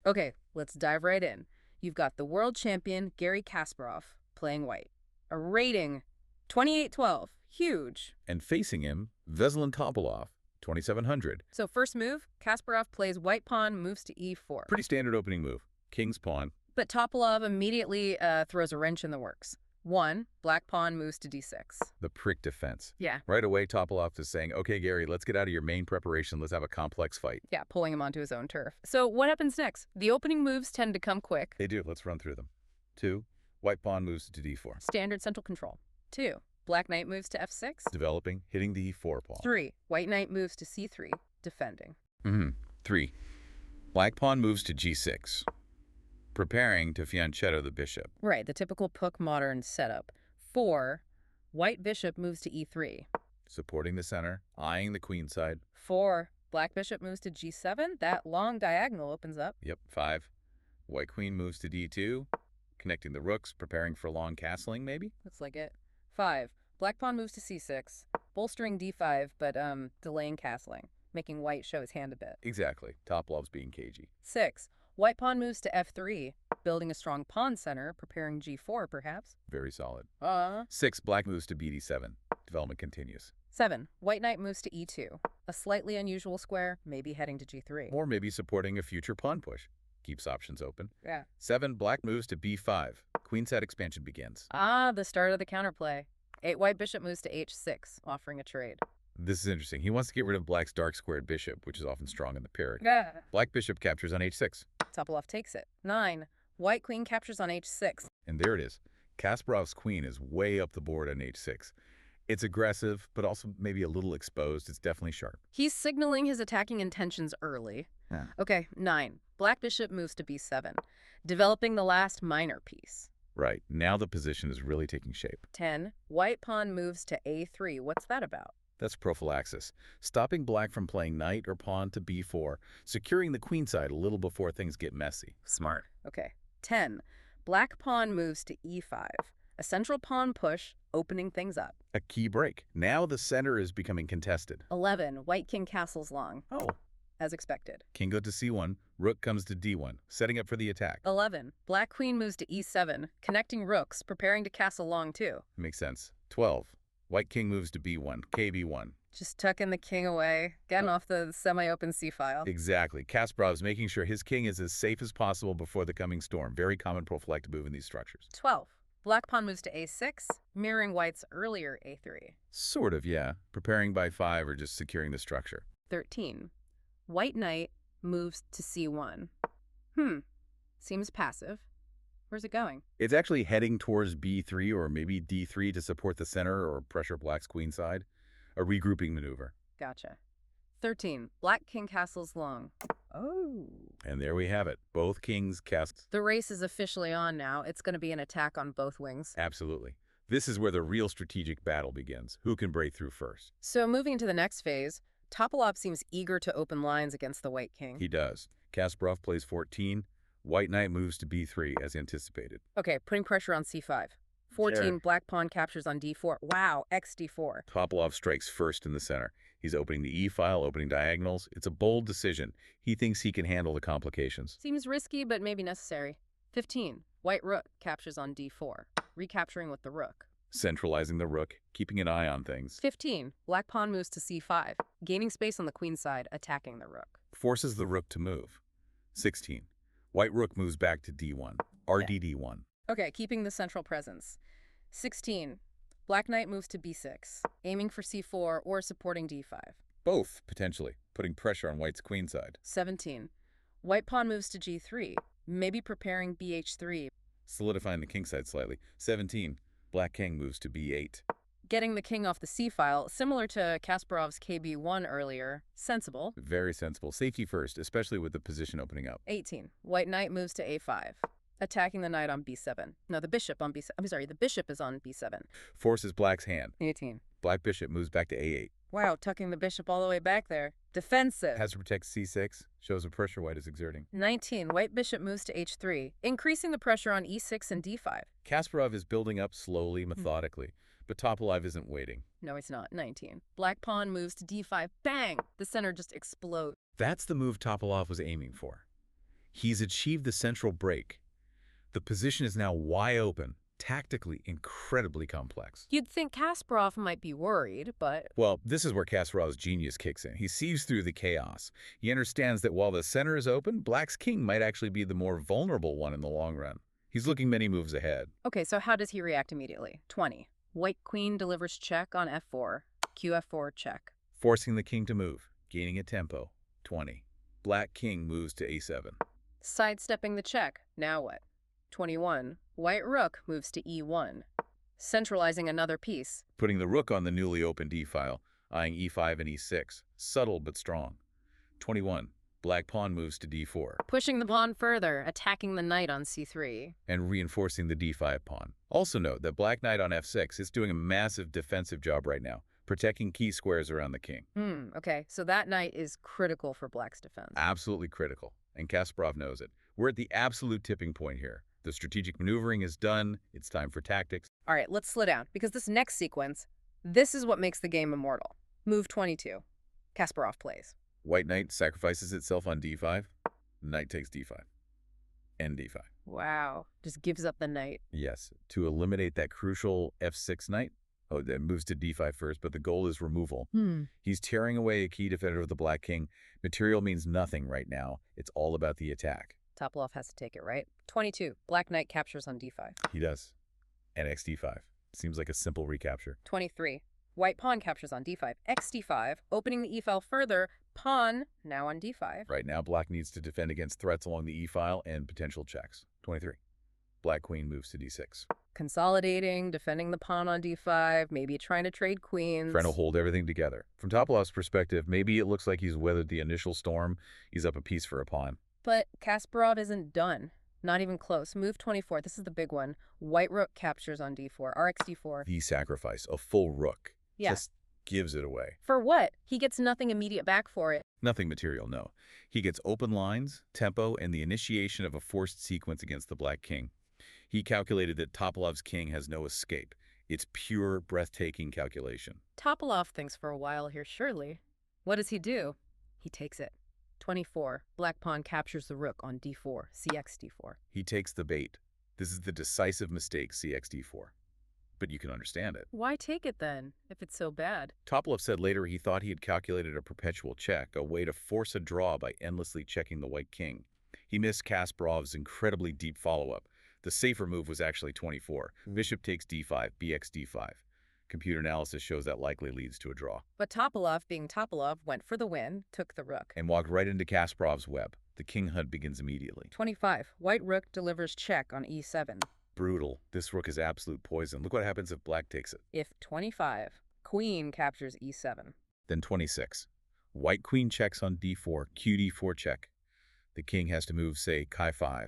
Okay, let's dive right in. You've got the world champion, Garry Kasparov, playing white. A rating, 2812. Huge. And facing him, Veselin Topalov, 2700. So first move, Kasparov plays white pawn, moves to e4. Pretty standard opening move. King's pawn. But Topalov immediately throws a wrench in the works. 1, black pawn moves to d6. The Pirc Defense. Yeah. Right away, Topalov is saying, okay, Garry, let's get out of your main preparation. Let's have a complex fight. Yeah, pulling him onto his own turf. So what happens next? The opening moves tend to come quick. They do. Let's run through them. 2, white pawn moves to d4. Standard central control. 2, black knight moves to f6. Developing, hitting the e4 pawn. 3, white knight moves to c3, defending. 3, black pawn moves to g6. Preparing to fianchetto the bishop. Right, the typical Puck modern setup. 4, white bishop moves to e3. Supporting the center, eyeing the queen side. 4, black bishop moves to g7. That long diagonal opens up. Yep. 5, white queen moves to d2. Connecting the rooks, preparing for long castling, maybe? Looks like it. 5, black pawn moves to c6. Bolstering d5, but delaying castling, making white show his hand a bit. Exactly. Topalov's being cagey. 6, white pawn moves to f3, building a strong pawn center, preparing g4 perhaps. Very solid. 6, 6, black moves to bd7. Development continues. 7, white knight moves to e2. A slightly unusual square, maybe heading to g3. Or maybe supporting a future pawn push. Keeps options open. Yeah. 7, black moves to b5. Queenside expansion begins. The start of the counterplay. 8, white bishop moves to h6, offering a trade. This is interesting. He wants to get rid of black's dark squared bishop, which is often strong in the Pirc. Yeah. Black bishop captures on h6. Topalov takes it. 9, white queen captures on h6. And there it is. Kasparov's queen is way up the board on h6. It's aggressive, but also maybe a little exposed. It's definitely sharp. He's signaling his attacking intentions early. Yeah. Okay, 9, black bishop moves to b7, developing the last minor piece. Right. Now the position is really taking shape. 10, white pawn moves to a3. What's that about? That's prophylaxis. Stopping black from playing knight or pawn to b4, securing the queenside a little before things get messy. Smart. Okay. 10, black pawn moves to e5. A central pawn push, opening things up. A key break. Now the center is becoming contested. 11, white king castles long. Oh. As expected. King goes to c1, rook comes to d1, setting up for the attack. 11, black queen moves to e7, connecting rooks, preparing to castle long too. Makes sense. 12, white king moves to b1, kb1. Just tucking the king away, getting off the semi-open c-file. Exactly. Kasparov's making sure his king is as safe as possible before the coming storm. Very common prophylactic move in these structures. 12, black pawn moves to a6, mirroring white's earlier a3. Sort of, yeah. Preparing by 5 or just securing the structure. 13, white knight moves to c1. Seems passive. Where's it going? It's actually heading towards b3 or maybe d3 to support the center or pressure black's queenside. A regrouping maneuver. Gotcha. 13, black king castles long. Oh. And there we have it. Both kings cast. The race is officially on now. It's going to be an attack on both wings. Absolutely. This is where the real strategic battle begins. Who can break through first? So moving into the next phase, Topalov seems eager to open lines against the white king. He does. Kasparov plays 14. White knight moves to b3 as anticipated. Okay, putting pressure on c5. 14, Sure. black pawn captures on d4. Wow, xd4. Topalov strikes first in the center. He's opening the e-file, opening diagonals. It's a bold decision. He thinks he can handle the complications. Seems risky, but maybe necessary. 15, white rook captures on d4, recapturing with the rook. Centralizing the rook, keeping an eye on things. 15, black pawn moves to c5, gaining space on the queen side, attacking the rook. Forces the rook to move. 16, white rook moves back to d1. RDD1. Okay, keeping the central presence. 16, black knight moves to b6, aiming for c4 or supporting d5. Both, potentially, putting pressure on white's queenside. 17, white pawn moves to g3, maybe preparing bh3. Solidifying the kingside slightly. 17, black king moves to b8. Getting the king off the c-file, similar to Kasparov's kb1 earlier. Sensible. Very sensible. Safety first, especially with the position opening up. 18, white knight moves to a5, attacking the knight on b7. No, the bishop on b7. I'm sorry, the bishop is on b7. Forces black's hand. 18. Black bishop moves back to a8. Wow, tucking the bishop all the way back there. Defensive. Has to protect c6. Shows the pressure white is exerting. 19, white bishop moves to h3, increasing the pressure on e6 and d5. Kasparov is building up slowly, methodically, but Topalov isn't waiting. No, it's not. 19. Black pawn moves to d5. Bang! The center just explodes. That's the move Topalov was aiming for. He's achieved the central break. The position is now wide open, tactically incredibly complex. You'd think Kasparov might be worried, but... Well, this is where Kasparov's genius kicks in. He sees through the chaos. He understands that while the center is open, Black's king might actually be the more vulnerable one in the long run. He's looking many moves ahead. Okay, so how does he react immediately? 20. White queen delivers check on f4. Qf4 check. Forcing the king to move, gaining a tempo. 20. Black king moves to a7. Sidestepping the check. Now what? 21. White rook moves to e1. Centralizing another piece. Putting the rook on the newly opened e-file, eyeing e5 and e6. Subtle but strong. 21. Black pawn moves to d4. Pushing the pawn further, attacking the knight on c3. And reinforcing the d5 pawn. Also note that black knight on f6 is doing a massive defensive job right now, protecting key squares around the king. Okay, so that knight is critical for Black's defense. Absolutely critical, and Kasparov knows it. We're at the absolute tipping point here. The strategic maneuvering is done. It's time for tactics. All right, let's slow down, because this next sequence, this is what makes the game immortal. Move 22. Kasparov plays. White knight sacrifices itself on d5. Knight takes d5. And d5. Wow, just gives up the knight. Yes, to eliminate that crucial f6 knight. Oh, that moves to d5 first, but the goal is removal. He's tearing away a key defender of the black king. Material means nothing right now. It's all about the attack. Topalov has to take it, right? 22. Black knight captures on d5. He does. And xd5. Seems like a simple recapture. 23. White pawn captures on d5. xd5, opening the e-file further. Pawn now on d5. Right now, black needs to defend against threats along the e-file and potential checks. 23. Black queen moves to d6. Consolidating, defending the pawn on d5, maybe trying to trade queens. Trying to hold everything together. From Topalov's perspective, maybe it looks like he's weathered the initial storm. He's up a piece for a pawn. But Kasparov isn't done. Not even close. Move 24. This is the big one. White rook captures on d4. Rxd4. The sacrifice, a full rook. Yeah. Just gives it away. For what? He gets nothing immediate back for it. Nothing material, no. He gets open lines, tempo, and the initiation of a forced sequence against the black king. He calculated that Topalov's king has no escape. It's pure, breathtaking calculation. Topalov thinks for a while here, surely. What does he do? He takes it. 24. Black pawn captures the rook on d4, cxd4. He takes the bait. This is the decisive mistake, cxd4. But you can understand it. Why take it then, if it's so bad? Topalov said later he thought he had calculated a perpetual check, a way to force a draw by endlessly checking the white king. He missed Kasparov's incredibly deep follow-up. The safer move was actually 24. Bishop takes d5, bx d5. Computer analysis shows that likely leads to a draw. But Topalov, being Topalov, went for the win, took the rook. And walked right into Kasparov's web. The king hunt begins immediately. 25. White rook delivers check on e7. Brutal. This rook is absolute poison. Look what happens if black takes it. If 25. Queen captures e7. Then 26. White queen checks on d4, qd4 check. The king has to move, say, chi5.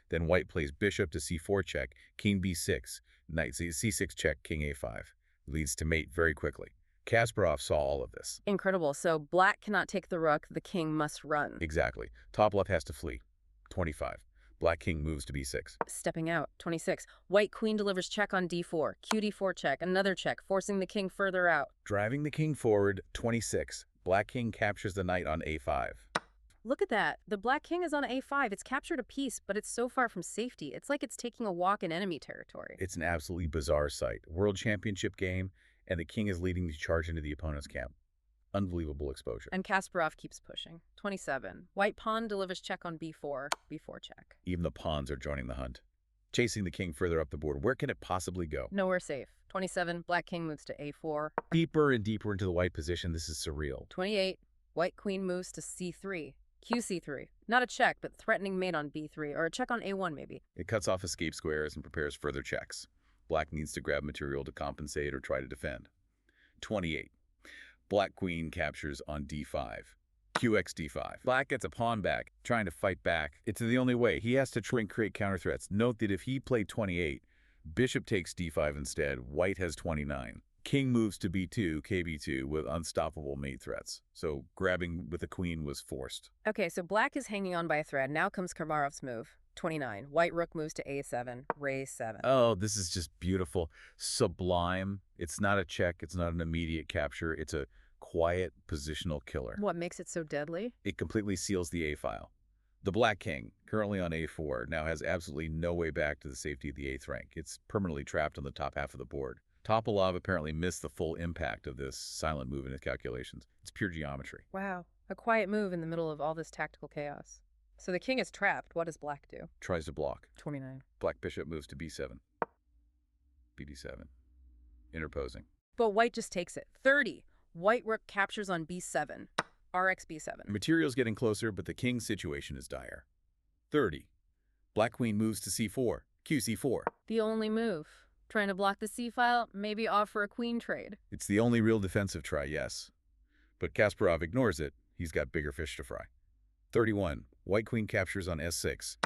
Then white plays bishop to c4 check, king b6, knight c6 check, king a5. Leads to mate very quickly. Kasparov saw all of this. Incredible. So black cannot take the rook, the king must run. Exactly. Topalov has to flee. 25. Black king moves to b6. Stepping out. 26. White queen delivers check on d4, qd4 check, another check, forcing the king further out. Driving the king forward. 26. Black king captures the knight on a5. Look at that. The black king is on a5. It's captured a piece, but it's so far from safety. It's like it's taking a walk in enemy territory. It's an absolutely bizarre sight. World Championship game, and the king is leading the charge into the opponent's camp. Unbelievable exposure. And Kasparov keeps pushing. 27. White pawn delivers check on b4, b4 check. Even the pawns are joining the hunt. Chasing the king further up the board. Where can it possibly go? Nowhere safe. 27. Black king moves to a4. Deeper and deeper into the white position. This is surreal. 28. White queen moves to c3. qc3. Not a check, but threatening mate on b3, or a check on a1 maybe. It cuts off escape squares and prepares further checks. Black needs to grab material to compensate or try to defend. 28. Black queen captures on d5. qxd5. Black gets a pawn back, trying to fight back. It's the only way. He has to try and create counter threats. Note that if he played 28, bishop takes d5 instead. White has 29. King moves to b2, kb2 with unstoppable mate threats. So grabbing with the queen was forced. Okay, so black is hanging on by a thread. Now comes Kasparov's move. 29. White rook moves to a7, raise 7. Oh, this is just beautiful. Sublime. It's not a check. It's not an immediate capture. It's a quiet positional killer. What makes it so deadly? It completely seals the A file. The black king, currently on A4, now has absolutely no way back to the safety of the 8th rank. It's permanently trapped on the top half of the board. Topalov apparently missed the full impact of this silent move in his calculations. It's pure geometry. Wow, a quiet move in the middle of all this tactical chaos. So the king is trapped. What does black do? Tries to block. 29. Black bishop moves to B7. BD7. Interposing. But white just takes it. 30. White rook captures on B7. RX B7. Material's getting closer, but the king's situation is dire. 30. Black queen moves to C4. QC4. The only move. Trying to block the C-file, maybe offer a queen trade. It's the only real defensive try, yes. But Kasparov ignores it. He's got bigger fish to fry. 31. White queen captures on S6.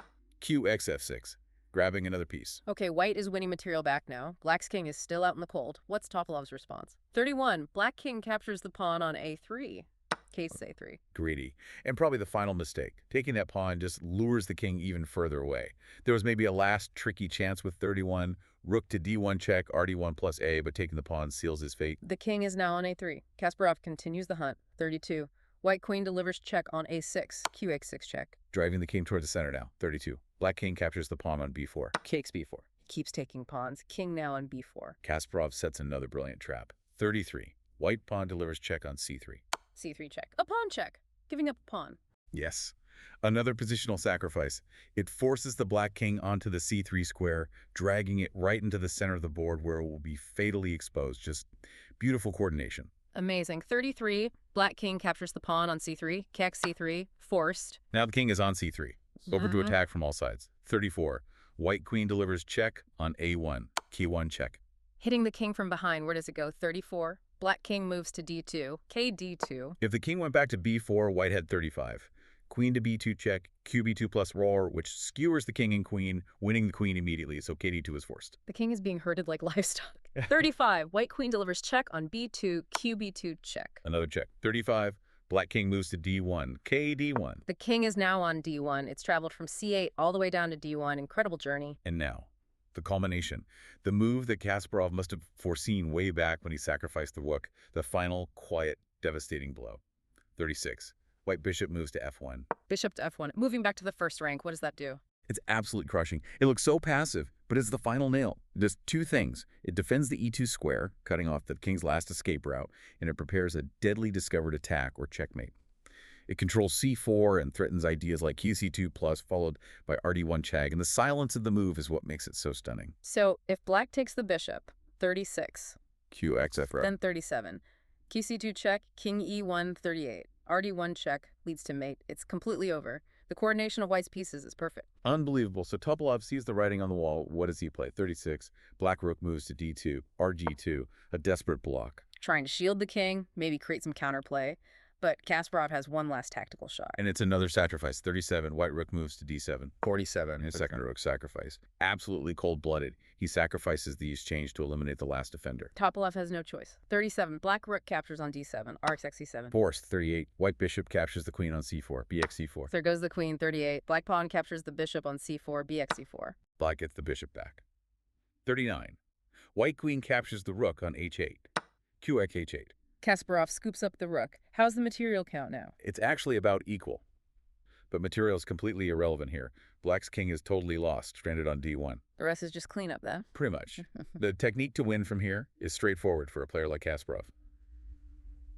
QXF6. Grabbing another piece. Okay, white is winning material back now. Black's king is still out in the cold. What's Topalov's response? 31. Black king captures the pawn on A3. Case A3. Greedy. And probably the final mistake. Taking that pawn just lures the king even further away. There was maybe a last tricky chance with 31. Rook to D1 check, RD1 plus A, but taking the pawn seals his fate. The king is now on A3. Kasparov continues the hunt. 32. White queen delivers check on A6. QX6 check. Driving the king toward the center now. 32. Black king captures the pawn on B4. Takes B4. Keeps taking pawns. King now on B4. Kasparov sets another brilliant trap. 33. White pawn delivers check on C3. C3 check. A pawn check. Giving up a pawn. Yes. Another positional sacrifice. It forces the black king onto the C3 square, dragging it right into the center of the board where it will be fatally exposed. Just beautiful coordination. Amazing. 33. Black king captures the pawn on C3. Keck C3. Forced. Now the king is on C3. Over to attack from all sides. 34. White queen delivers check on A1. Key 1 check. Hitting the king from behind. Where does it go? 34. Black king moves to D2. KD2. If the king went back to B4, white had 35. Queen to B2 check, QB2 plus roar, which skewers the king and queen, winning the queen immediately, so KD2 is forced. The king is being herded like livestock. 35. White queen delivers check on B2. QB2 check. Another check. 35. Black king moves to D1. KD1. The king is now on D1. It's traveled from C8 all the way down to D1. Incredible journey. And now, the culmination. The move that Kasparov must have foreseen way back when he sacrificed the rook. The final, quiet, devastating blow. 36. White bishop moves to F1. Bishop to F1. Moving back to the first rank. What does that do? It's absolutely crushing. It looks so passive, but it's the final nail. It does two things. It defends the E2 square, cutting off the king's last escape route, and it prepares a deadly discovered attack or checkmate. It controls C4 and threatens ideas like QC2 plus, followed by RD1 check, and the silence of the move is what makes it so stunning. So if black takes the bishop, 36. QXF. Then 37. QC2 check, king E1, 38. RD1 check leads to mate. It's completely over. The coordination of white's pieces is perfect. Unbelievable. So Topalov sees the writing on the wall. What does he play? 36. Black rook moves to D2. RG2. A desperate block. Trying to shield the king, maybe create some counterplay. But Kasparov has one last tactical shot. And it's another sacrifice. 37. White rook moves to D7. 47. His second rook sacrifice. Absolutely cold-blooded. He sacrifices the exchange to eliminate the last defender. Topalov has no choice. 37. Black rook captures on D7. RX C7. Forced. 38. White bishop captures the queen on C4. BX C4. There goes the queen. 38. Black pawn captures the bishop on C4. BX C4. Black gets the bishop back. 39. White queen captures the rook on H8. QX H8. Kasparov scoops up the rook. How's the material count now? It's actually about equal. But material is completely irrelevant here. Black's king is totally lost, stranded on D1. The rest is just cleanup, then? Pretty much. The technique to win from here is straightforward for a player like Kasparov.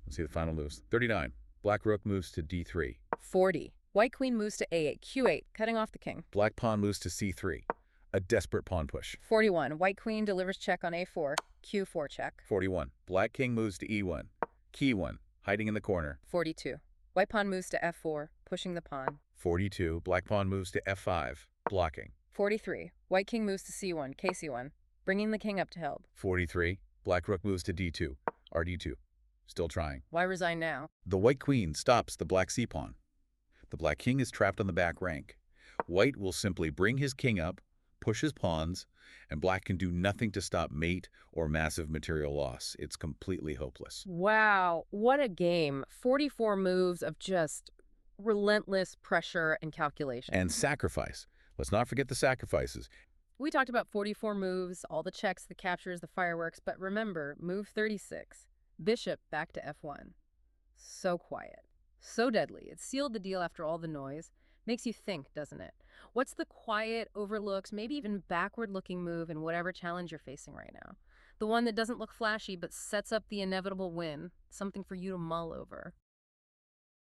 Let's see the final moves. 39. Black rook moves to D3. 40. White queen moves to A8. Q8, cutting off the king. Black pawn moves to C3. A desperate pawn push. 41. White queen delivers check on A4. Q4 check. 41. Black king moves to E1. Key 1. Hiding in the corner. 42. White pawn moves to F4, pushing the pawn. 42. Black pawn moves to F5. Blocking. 43. White king moves to C1. KC1, bringing the king up to help. 43. Black rook moves to D2. RD2. Still trying. Why resign now? The white queen stops the black c-pawn. The black king is trapped on the back rank. White will simply bring his king up, push his pawns, and black can do nothing to stop mate or massive material loss. It's completely hopeless. Wow, what a game. 44 moves of just relentless pressure and calculation. And sacrifice. Let's not forget the sacrifices. We talked about 44 moves, all the checks, the captures, the fireworks, but remember, move 36. Bishop back to F1. So quiet. So deadly. It sealed the deal after all the noise. Makes you think, doesn't it? What's the quiet, overlooked, maybe even backward-looking move in whatever challenge you're facing right now? The one that doesn't look flashy but sets up the inevitable win, something for you to mull over.